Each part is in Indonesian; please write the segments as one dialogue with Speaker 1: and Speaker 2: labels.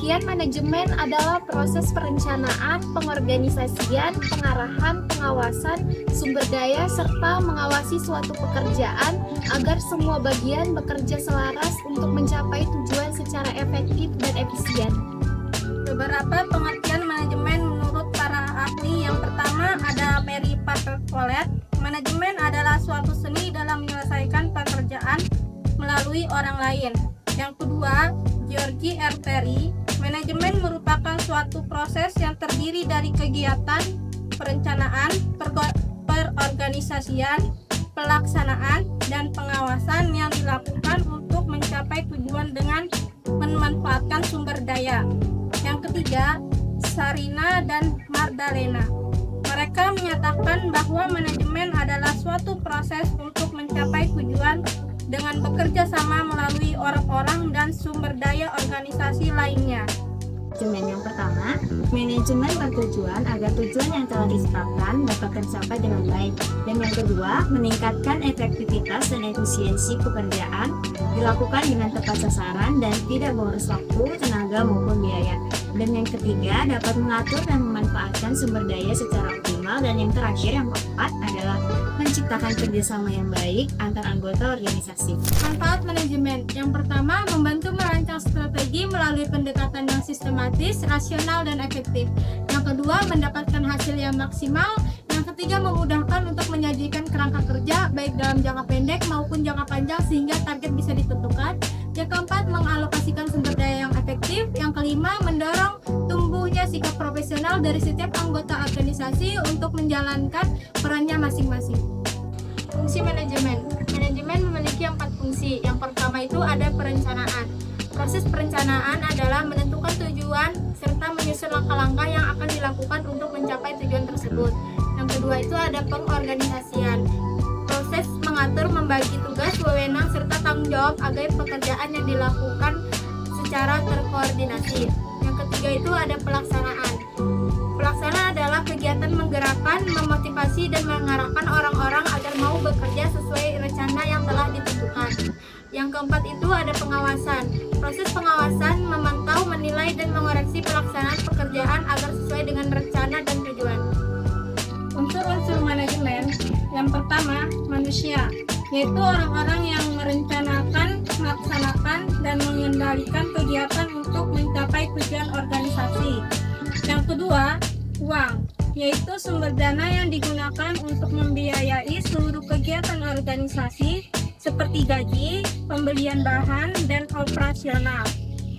Speaker 1: Pengertian manajemen adalah proses perencanaan, pengorganisasian, pengarahan, pengawasan, sumber daya, serta mengawasi suatu pekerjaan agar semua bagian bekerja selaras untuk mencapai tujuan secara efektif dan efisien.
Speaker 2: Beberapa pengertian manajemen menurut para ahli. Yang pertama ada Mary Parker Follett. Manajemen adalah suatu seni dalam menyelesaikan pekerjaan melalui orang lain. Yang kedua, George R. Perry. Manajemen merupakan suatu proses yang terdiri dari kegiatan, perencanaan, perorganisasian, pelaksanaan, dan pengawasan yang dilakukan untuk mencapai tujuan dengan memanfaatkan sumber daya. Yang ketiga, Sarina dan Magdalena. Mereka menyatakan bahwa manajemen adalah suatu proses untuk mencapai tujuan dengan bekerja sama melalui orang-orang dan sumber daya organisasi lainnya.
Speaker 3: Manajemen yang pertama, manajemen bertujuan agar tujuan yang telah ditetapkan dapat tercapai dengan baik. Dan yang kedua, meningkatkan efektivitas dan efisiensi pekerjaan, dilakukan dengan tepat sasaran dan tidak boros waktu, tenaga maupun biaya. Dan yang ketiga, dapat mengatur dan memanfaatkan sumber daya secara optimal. Dan yang terakhir, yang keempat adalah menciptakan kerjasama yang baik antar anggota organisasi.
Speaker 2: Manfaat manajemen yang pertama, membantu merancang strategi melalui pendekatan yang sistematis, rasional, dan efektif. Yang kedua, mendapatkan hasil yang maksimal. Yang ketiga, memudahkan untuk menyajikan kerangka kerja baik dalam jangka pendek maupun jangka panjang sehingga target bisa ditentukan. Yang keempat, mengalokasikan sumber daya yang efektif. Yang kelima, mendorong tumbuhnya sikap profesional dari setiap anggota organisasi untuk menjalankan perannya masing-masing. Fungsi manajemen. Manajemen memiliki 4 fungsi. Yang pertama itu ada perencanaan. Proses perencanaan adalah menentukan tujuan serta menyusun langkah-langkah yang akan dilakukan untuk mencapai tujuan tersebut. Yang kedua itu ada pengorganisasian. Proses mengatur, membagi tugas, wewenang, serta tanggung jawab agar pekerjaan yang dilakukan secara terkoordinasi. Yang ketiga itu ada pelaksanaan. Pelaksanaan adalah kegiatan menggerakkan, memotivasi, dan mengarahkan orang-orang agar mau bekerja sesuai rencana yang telah ditentukan. Yang keempat itu ada pengawasan. Proses pengawasan memantau, menilai, dan mengoreksi pelaksanaan pekerjaan agar sesuai dengan rencana dan tujuan. Unsur-unsur manajemen. Yang pertama, manusia, yaitu orang-orang yang merencanakan, melaksanakan, dan mengendalikan kegiatan untuk mencapai tujuan organisasi. Yang kedua, uang, yaitu sumber dana yang digunakan untuk membiayai seluruh kegiatan organisasi seperti gaji, pembelian bahan, dan operasional.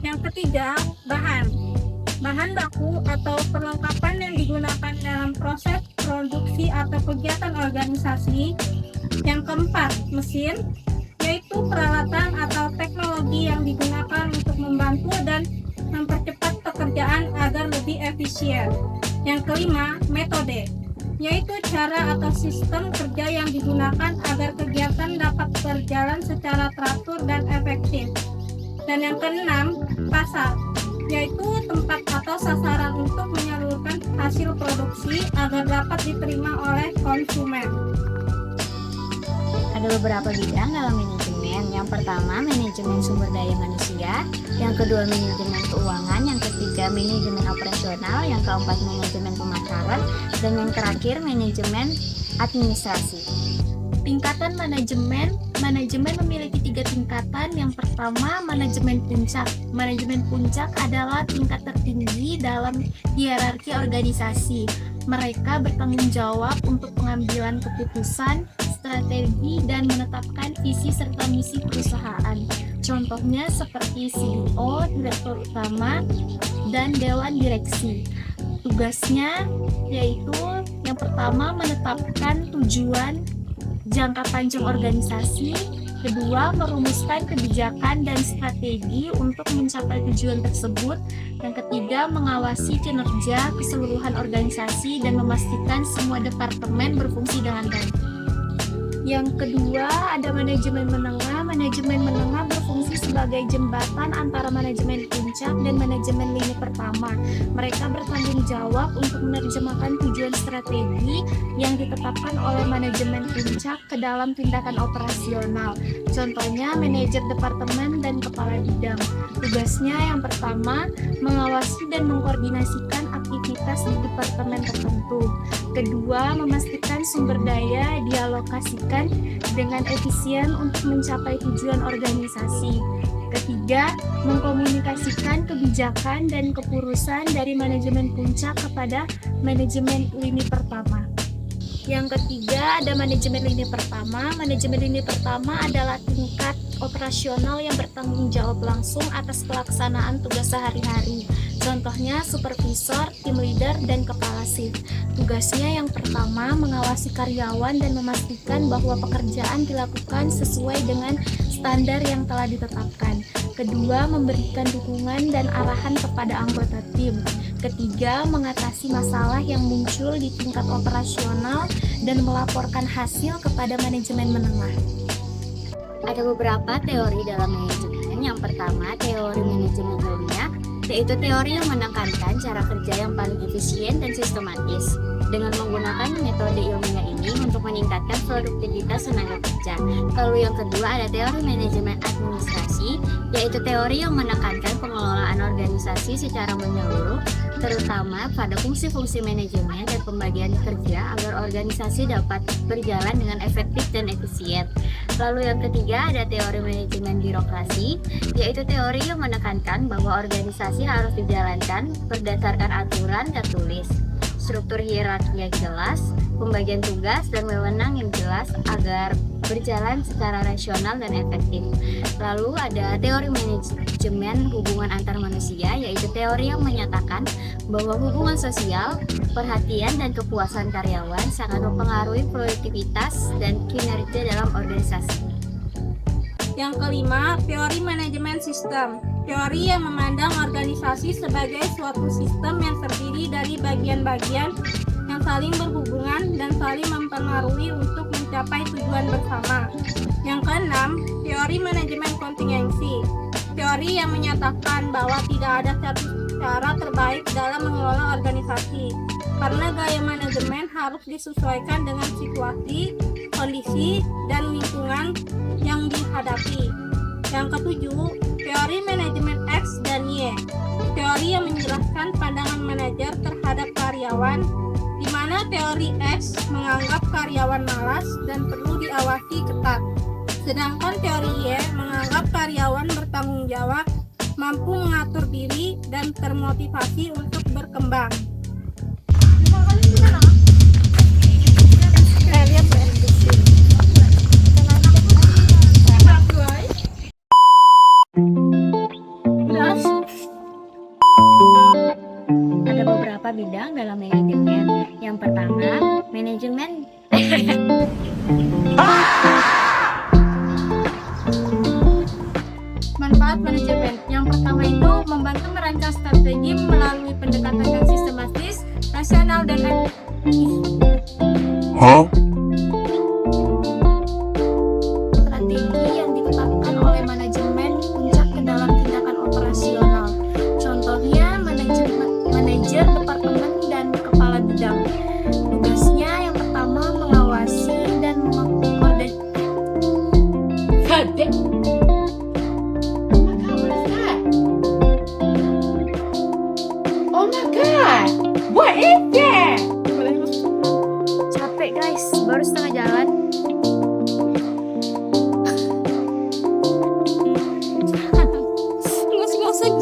Speaker 2: Yang ketiga, bahan baku atau perlengkapan yang digunakan dalam proses produksi atau kegiatan organisasi. Yang keempat, mesin, yaitu peralatan atau teknologi yang digunakan untuk membantu dan mempercepat pekerjaan agar lebih efisien. Yang kelima, metode, yaitu cara atau sistem kerja yang digunakan agar kegiatan dapat berjalan secara teratur dan efektif. Dan yang keenam, pasar, yaitu tempat atau sasaran untuk menyalurkan hasil produksi agar dapat diterima oleh konsumen.
Speaker 3: Ada beberapa bidang dalam manajemen. Yang pertama, manajemen sumber daya manusia. Yang kedua, manajemen keuangan. Yang ketiga, manajemen operasional. Yang keempat, manajemen pemasaran. Dan yang terakhir, manajemen administrasi.
Speaker 1: Tingkatan manajemen memiliki 3 tingkatan. Yang pertama, manajemen puncak. Manajemen puncak adalah tingkat tertinggi dalam hierarki organisasi. Mereka bertanggung jawab untuk pengambilan keputusan, strategi, dan menetapkan visi serta misi perusahaan. Contohnya seperti CEO, direktur utama, dan dewan direksi. Tugasnya yaitu yang pertama, menetapkan tujuan jangka panjang organisasi. Kedua, merumuskan kebijakan dan strategi untuk mencapai tujuan tersebut. Yang ketiga, mengawasi kinerja keseluruhan organisasi dan memastikan semua departemen berfungsi dengan baik. Yang kedua, ada manajemen menengah. manajemen menengah berfungsi sebagai jembatan antara manajemen puncak dan manajemen lini pertama. Mereka bertanggung jawab untuk menerjemahkan tujuan strategi yang ditetapkan oleh manajemen puncak ke dalam tindakan operasional. Contohnya, manajer departemen dan kepala bidang. Tugasnya yang pertama, mengawasi dan mengkoordinasikan aktivitas di departemen tertentu. Kedua, memastikan sumber daya dialokasikan dengan efisien untuk mencapai tujuan organisasi. Ketiga, mengkomunikasikan kebijakan dan keputusan dari manajemen puncak kepada manajemen lini pertama. Yang ketiga, ada manajemen lini pertama. Manajemen lini pertama adalah tingkat operasional yang bertanggung jawab langsung atas pelaksanaan tugas sehari-hari. Contohnya supervisor, tim leader, dan kepala shift. Tugasnya yang pertama, mengawasi karyawan dan memastikan bahwa pekerjaan dilakukan sesuai dengan standar yang telah ditetapkan. Kedua, memberikan dukungan dan arahan kepada anggota tim. Ketiga, mengatasi masalah yang muncul di tingkat operasional dan melaporkan hasil kepada manajemen menengah.
Speaker 3: Ada beberapa teori dalam manajemen. Yang pertama, teori manajemen ilmiah, yaitu teori yang menekankan cara kerja yang paling efisien dan sistematis. Dengan menggunakan metode ilmiah ini untuk meningkatkan produktivitas tenaga kerja. Lalu yang kedua ada teori manajemen administrasi, yaitu teori yang menekankan pengelolaan organisasi secara menyeluruh, terutama pada fungsi-fungsi manajemen dan pembagian kerja agar organisasi dapat berjalan dengan efektif dan efisien. Lalu yang ketiga ada teori manajemen birokrasi, yaitu teori yang menekankan bahwa organisasi harus dijalankan berdasarkan aturan tertulis, struktur hierarki yang jelas, pembagian tugas dan wewenang yang jelas agar berjalan secara rasional dan efektif. Lalu ada teori manajemen hubungan antar manusia, yaitu teori yang menyatakan bahwa hubungan sosial, perhatian dan kepuasan karyawan sangat mempengaruhi produktivitas dan kinerja dalam organisasi.
Speaker 2: Yang kelima, teori manajemen sistem. Teori yang memandang organisasi sebagai suatu sistem yang terdiri dari bagian-bagian yang saling berhubungan dan saling mempengaruhi untuk mencapai tujuan bersama. Yang keenam, teori manajemen kontingensi. Teori yang menyatakan bahwa tidak ada satu cara terbaik dalam mengelola organisasi, karena gaya manajemen harus disesuaikan dengan situasi, kondisi, dan lingkungan yang dihadapi. Yang ketujuh, teori manajemen X dan Y. Teori yang menjelaskan pandangan manajer terhadap karyawan, di mana teori X menganggap karyawan malas dan perlu diawasi ketat. Sedangkan teori Y menganggap karyawan bertanggung jawab, mampu mengatur diri, dan termotivasi untuk berkembang.
Speaker 3: Ada beberapa bidang dalam manajemen. Yang pertama, manajemen
Speaker 2: Manfaat manajemen. Yang pertama itu membantu merancang strategi melalui pendekatan yang sistematis, rasional, dan efektif.
Speaker 1: Strategi yang ditetapkan oleh manajemen puncak ke dalam tindakan operasional. Contohnya, manajer departemen dan kepala bidang. Tugasnya yang pertama mengawasi dan capek guys, baru setengah jalan.
Speaker 2: Ngusik-ngusik.